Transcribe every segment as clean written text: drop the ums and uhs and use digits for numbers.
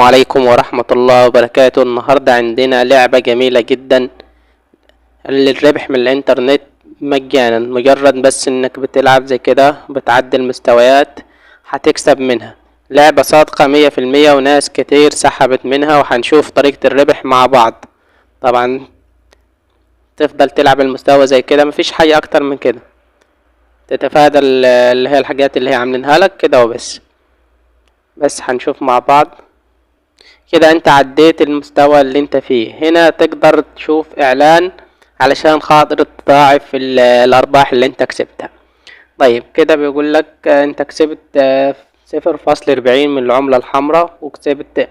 عليكم ورحمة الله وبركاته. النهاردة عندنا لعبة جميلة جدا للربح من الانترنت مجانا، مجرد بس انك بتلعب زي كده بتعدل مستويات هتكسب منها. لعبة صادقة 100%، وناس كتير سحبت منها، وهنشوف طريقة الربح مع بعض. طبعا تفضل تلعب المستوى زي كده، مفيش حاجة اكتر من كده، تتفادى اللي هي الحاجات اللي هي عاملينها لك كده وبس. بس هنشوف مع بعض كده. انت عديت المستوى اللي انت فيه، هنا تقدر تشوف اعلان علشان خاطر تضاعف الارباح اللي انت كسبتها. طيب كده بيقول لك انت كسبت 0.40 من العملة الحمراء، وكسبت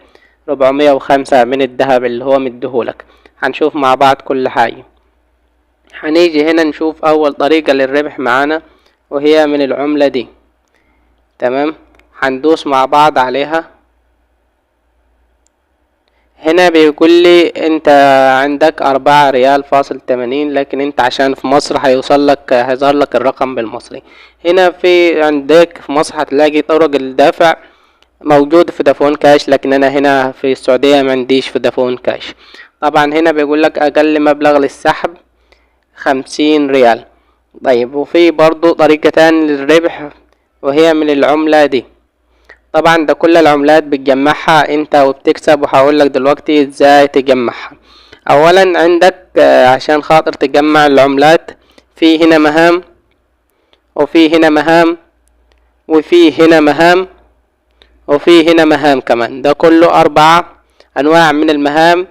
405 من الذهب اللي هو مديهولك. هنشوف مع بعض كل حاجة. هنيجي هنا نشوف اول طريقة للربح معانا، وهي من العملة دي. تمام، هندوس مع بعض عليها. هنا بيقول لي انت عندك 4.80 ريال، لكن انت عشان في مصر هيظهر لك الرقم بالمصري. هنا في عندك في مصر هتلاقي طرق الدفع موجود في فودافون كاش، لكن انا هنا في السعودية ما عنديش فودافون كاش. طبعا هنا بيقول لك اقل مبلغ للسحب 50 ريال. طيب وفي برضو طريقة تانية للربح، وهي من العملة دي. طبعا ده كل العملات بتجمعها انت وبتكسب، وهقول لك دلوقتي ازاي تجمعها. اولا عندك عشان خاطر تجمع العملات، في هنا مهام، وفي هنا مهام، وفي هنا مهام، وفي هنا مهام كمان. ده كله 4 انواع من المهام،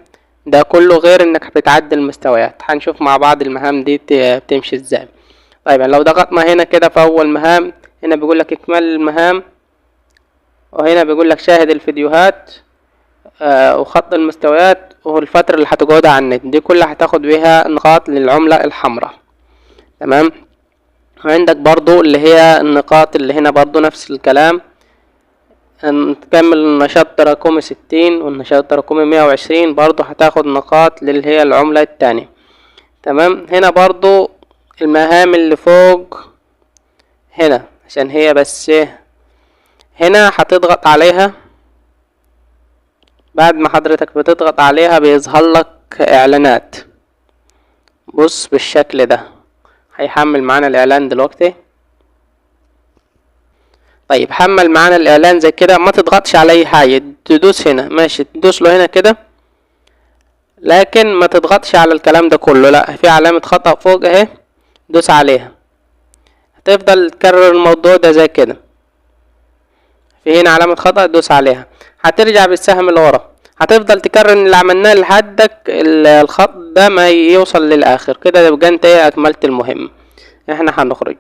ده كله غير انك بتعدل المستويات. هنشوف مع بعض المهام دي بتمشي ازاي. طيب لو ضغطنا هنا كده في اول مهام، هنا بيقول لك اكمال المهام، وهنا بيقول لك شاهد الفيديوهات وخط المستويات والفترة اللي هتقعدها على النت. دي كلها هتاخد بيها نقاط للعملة الحمراء. تمام، وعندك برضو اللي هي النقاط اللي هنا برضو نفس الكلام. تكمل النشاط تراكمي 60 والنشاط تراكمي 120، برضو هتاخد نقاط اللي هي العملة التانية. تمام، هنا برضو المهام اللي فوق هنا، عشان هي بس هنا هتضغط عليها. بعد ما حضرتك بتضغط عليها بيظهر لك اعلانات. بص بالشكل ده، هيحمل معانا الاعلان دلوقتي. طيب حمل معانا الاعلان زي كده، ما تضغطش على اي حاجة، تدوس هنا ماشي، تدوس له هنا كده، لكن ما تضغطش على الكلام ده كله. لا، في علامة خطأ فوق اهي، دوس عليها. هتفضل تكرر الموضوع ده زي كده، في هنا علامة خطأ دوس عليها، هترجع بالسهم لورا. هتفضل تكرر اللي عملناه لحدك الخط ده ما يوصل للاخر كده، يبقى انت اكملت المهمة. احنا هنخرج،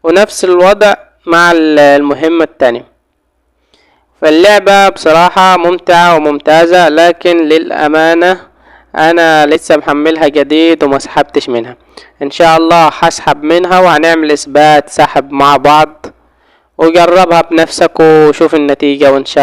ونفس الوضع مع المهمة التانية. فاللعبة بصراحة ممتعة وممتازة، لكن للأمانة انا لسه محملها جديد وما سحبتش منها. ان شاء الله هسحب منها، وهنعمل اثبات سحب مع بعض، وجربها بنفسك وشوف النتيجة، وان شاء الله